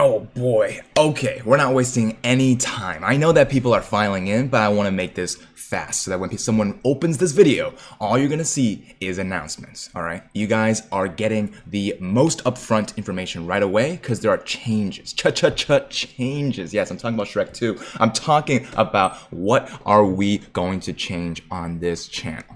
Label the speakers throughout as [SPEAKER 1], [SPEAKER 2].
[SPEAKER 1] Oh boy. Okay, we're not wasting any time. I know that people are filing in, but I want to make this fast so that when someone opens this video, all you're going to see is announcements, all right? You guys are getting the most upfront information right away because there are changes. Changes. Yes, I'm talking about Shrek 2. I'm talking about what are we going to change on this channel.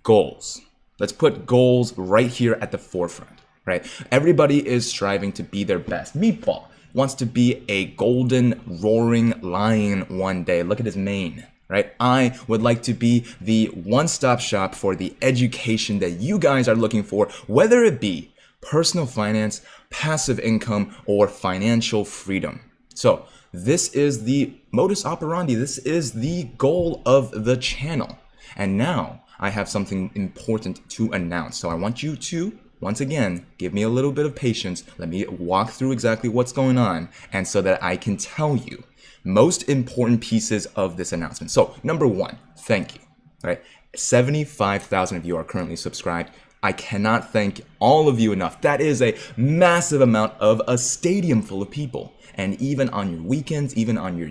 [SPEAKER 1] Goals. Let's put goals right here at the forefront. Right? Everybody is striving to be their best. Meatball wants to be a golden roaring lion one day. Look at his mane, right? I would like to be the one-stop shop for the education that you guys are looking for, whether it be personal finance, passive income, or financial freedom. So this is the modus operandi. This is the goal of the channel. And now I have something important to announce. So I want you to once again, give me a little bit of patience. Let me walk through exactly what's going on, and so that I can tell you most important pieces of this announcement. So, number one, thank you. Right, 75,000 of you are currently subscribed. I cannot thank all of you enough. That is a massive amount of a stadium full of people. And even on your weekends, even on your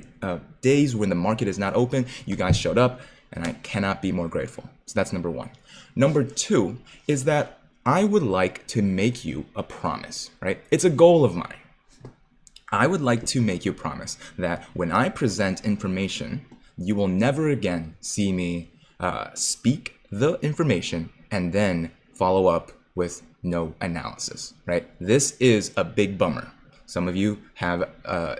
[SPEAKER 1] days when the market is not open, you guys showed up, and I cannot be more grateful. So that's number one. Number two is that I would like to make you a promise, right? It's a goal of mine. I would like to make you a promise that when I present information, you will never again see me speak the information and then follow up with no analysis, right? This is a big bummer. Some of you have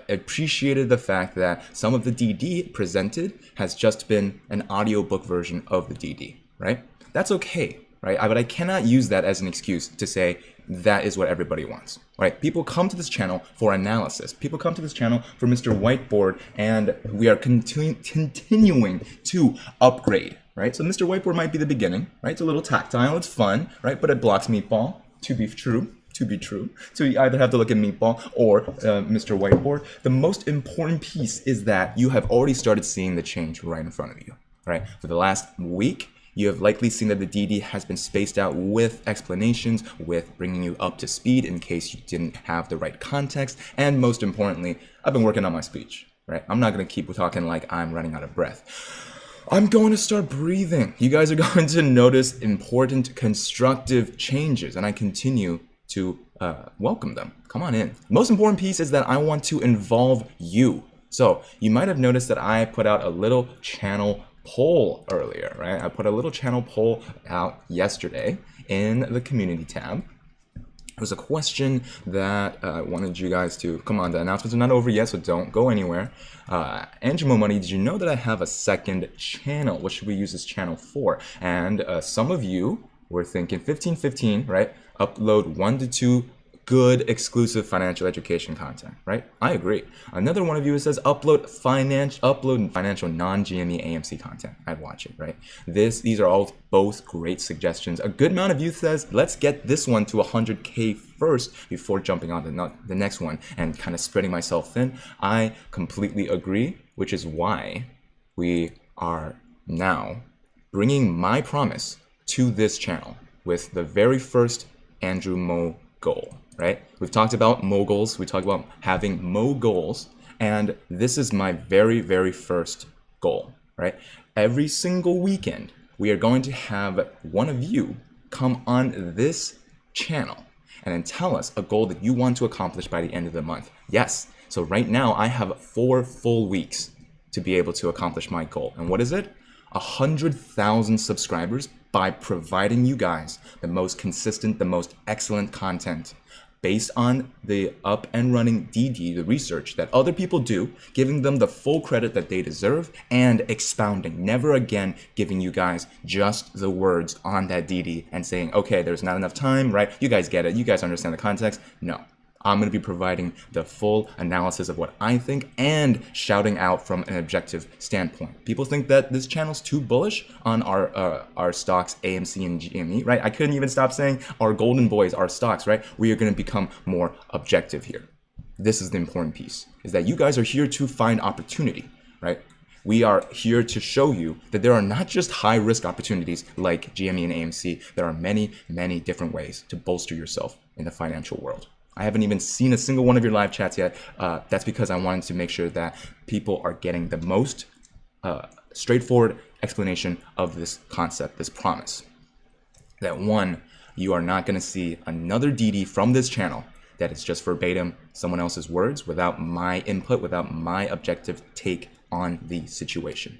[SPEAKER 1] appreciated the fact that some of the DD presented has just been an audiobook version of the DD, right? That's okay. Right? But I cannot use that as an excuse to say that is what everybody wants. Right? People come to this channel for analysis. People come to this channel for Mr. Whiteboard, and we are continuing to upgrade. Right? So Mr. Whiteboard might be the beginning. Right? It's a little tactile. It's fun. Right? But it blocks Meatball. To be true. So you either have to look at Meatball or Mr. Whiteboard. The most important piece is that you have already started seeing the change right in front of you. Right? For the last week, you have likely seen that the DD has been spaced out with explanations, with bringing you up to speed in case you didn't have the right context. And most importantly, I've been working on my speech, right? I'm not going to keep talking like I'm running out of breath. I'm going to start breathing. You guys are going to notice important constructive changes, and I continue to welcome them. Come on in. The most important piece is that I want to involve you. So you might have noticed that I put out a little channel poll earlier, right? I put a little channel poll out yesterday in the community tab. It was a question that I wanted you guys to, come on, the announcements are not over yet, so don't go anywhere. Angelo Money, did you know that I have a second channel? What should we use this channel for? And some of you were thinking 1515, right? Upload 1 to 2 good exclusive financial education content, right? I agree. Another one of you says upload financial non-GME AMC content. I'd watch it, right? These are all both great suggestions. A good amount of you says let's get this one to 100K first before jumping on the next one and kind of spreading myself thin. I completely agree, which is why we are now bringing my promise to this channel with the very first Andrew Mo goal. Right? We've talked about moguls. We talked about having mo goals. And this is my very, very first goal, right? Every single weekend, we are going to have one of you come on this channel and then tell us a goal that you want to accomplish by the end of the month. Yes. So right now I have 4 full weeks to be able to accomplish my goal. And what is it? 100,000 subscribers by providing you guys the most consistent, the most excellent content based on the up and running DD, the research that other people do, giving them the full credit that they deserve, and expounding, never again giving you guys just the words on that DD and saying, okay, there's not enough time, right? You guys get it. You guys understand the context. No. I'm going to be providing the full analysis of what I think and shouting out from an objective standpoint. People think that this channel's too bullish on our stocks, AMC and GME, right? I couldn't even stop saying our golden boys, our stocks, right? We are going to become more objective here. This is the important piece, is that you guys are here to find opportunity, right? We are here to show you that there are not just high risk opportunities like GME and AMC. There are many, many different ways to bolster yourself in the financial world. I haven't even seen a single one of your live chats yet. That's because I wanted to make sure that people are getting the most straightforward explanation of this concept, this promise. That one, you are not going to see another DD from this channel that is just verbatim someone else's words without my input, without my objective take on the situation.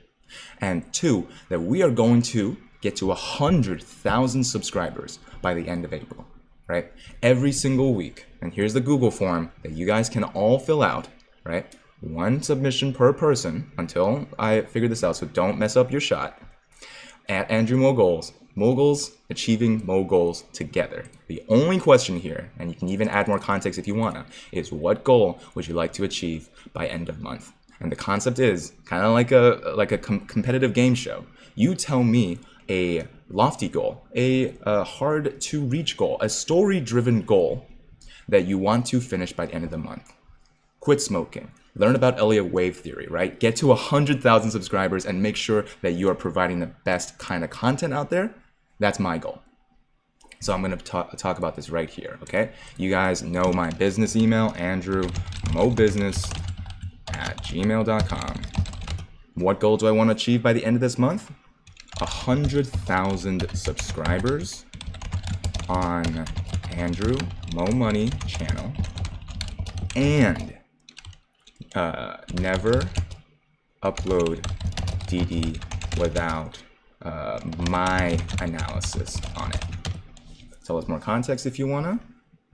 [SPEAKER 1] And two, that we are going to get to 100,000 subscribers by the end of April, right? Every single week. And here's the Google form that you guys can all fill out, right? One submission per person until I figure this out, so don't mess up your shot. At Andrew Mogols, Moguls achieving Mogols together. The only question here, and you can even add more context if you wanna, is what goal would you like to achieve by end of month? And the concept is kind of like a competitive game show. You tell me a lofty goal, a hard to reach goal, a story-driven goal that you want to finish by the end of the month. Quit smoking. Learn about Elliott wave theory, right? Get to 100,000 subscribers and make sure that you are providing the best kind of content out there. That's my goal. So I'm going to talk about this right here, okay? You guys know my business email, andrewmobusiness@gmail.com. What goal do I want to achieve by the end of this month? 100,000 subscribers on Andrew Mo Money channel, and never upload DD without my analysis on it. Tell us more context if you wanna.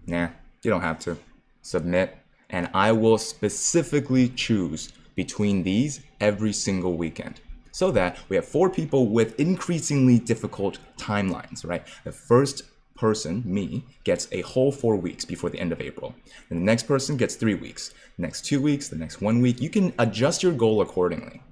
[SPEAKER 1] Nah, you don't have to. Submit, and I will specifically choose between these every single weekend, so that we have 4 people with increasingly difficult timelines, right? The first person, me, gets a whole 4 weeks before the end of April. And the next person gets 3 weeks. The next 2 weeks, the next 1 week. You can adjust your goal accordingly.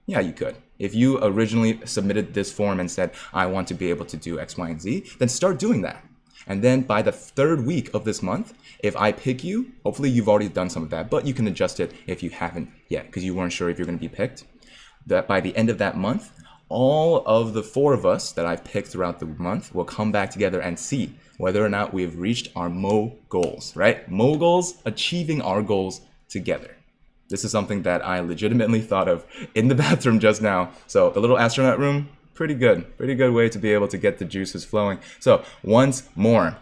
[SPEAKER 1] Yeah, you could. If you originally submitted this form and said, I want to be able to do X, Y, and Z, then start doing that. And then by the 3rd week of this month, if I pick you, hopefully you've already done some of that, but you can adjust it if you haven't yet, because you weren't sure if you're going to be picked. That by the end of that month, all of the 4 of us that I've picked throughout the month will come back together and see whether or not we've reached our Mo goals, right? Mo goals, achieving our goals together. This is something that I legitimately thought of in the bathroom just now. So the little astronaut room, pretty good way to be able to get the juices flowing. So once more,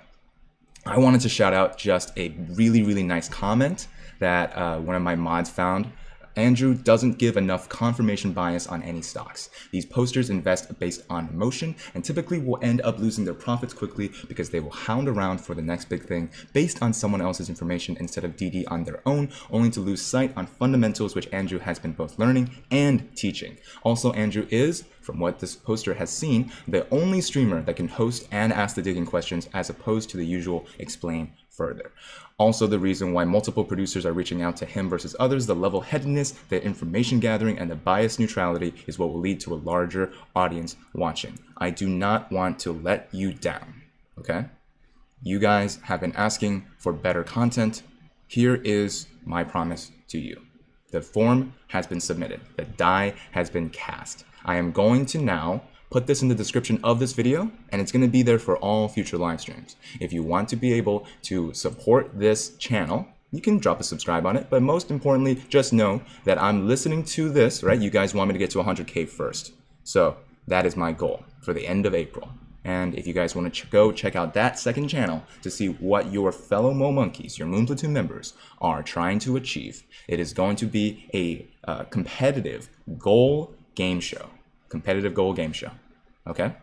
[SPEAKER 1] I wanted to shout out just a really nice comment that one of my mods found. Andrew doesn't give enough confirmation bias on any stocks. These posters invest based on emotion and typically will end up losing their profits quickly because they will hound around for the next big thing based on someone else's information instead of DD on their own, only to lose sight on fundamentals which Andrew has been both learning and teaching. Also, Andrew is, from what this poster has seen, the only streamer that can host and ask the digging questions as opposed to the usual explain further. Also, the reason why multiple producers are reaching out to him versus others, the level-headedness, the information gathering, and the bias neutrality is what will lead to a larger audience watching. I do not want to let you down, okay? You guys have been asking for better content. Here is my promise to you. The form has been submitted. The die has been cast. I am going to now put this in the description of this video, and it's going to be there for all future live streams. If you want to be able to support this channel, you can drop a subscribe on it, but most importantly, just know that I'm listening to this, right? You guys want me to get to 100K first. So that is my goal for the end of April. And if you guys want to go check out that second channel to see what your fellow Mo Monkeys, your Moon Platoon members, are trying to achieve, it is going to be a competitive goal game show. Competitive goal game show. Okay?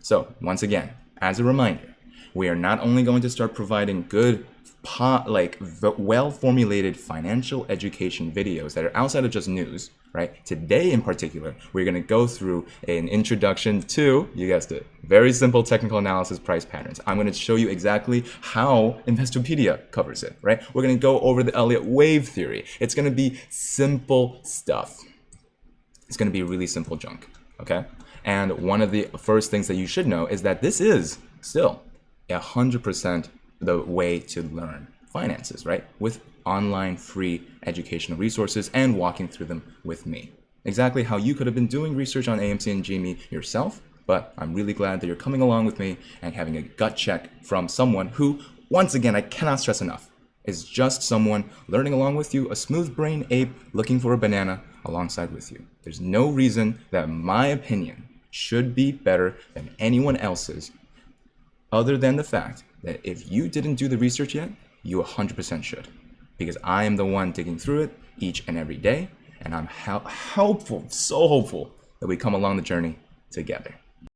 [SPEAKER 1] So, once again, as a reminder, we are not only going to start providing good, well-formulated financial education videos that are outside of just news, right? Today in particular, we're going to go through an introduction to, you guessed it, very simple technical analysis price patterns. I'm going to show you exactly how Investopedia covers it, right? We're going to go over the Elliott wave theory. It's going to be simple stuff. It's going to be really simple junk, okay? And one of the first things that you should know is that this is still 100% the way to learn finances, right? With online free educational resources and walking through them with me. Exactly how you could have been doing research on AMC and GME yourself, but I'm really glad that you're coming along with me and having a gut check from someone who, once again, I cannot stress enough, is just someone learning along with you, a smooth-brained ape looking for a banana alongside with you. There's no reason that my opinion should be better than anyone else's, other than the fact that if you didn't do the research yet, you 100% should. Because I am the one digging through it each and every day, and I'm hopeful, so hopeful, that we come along the journey together.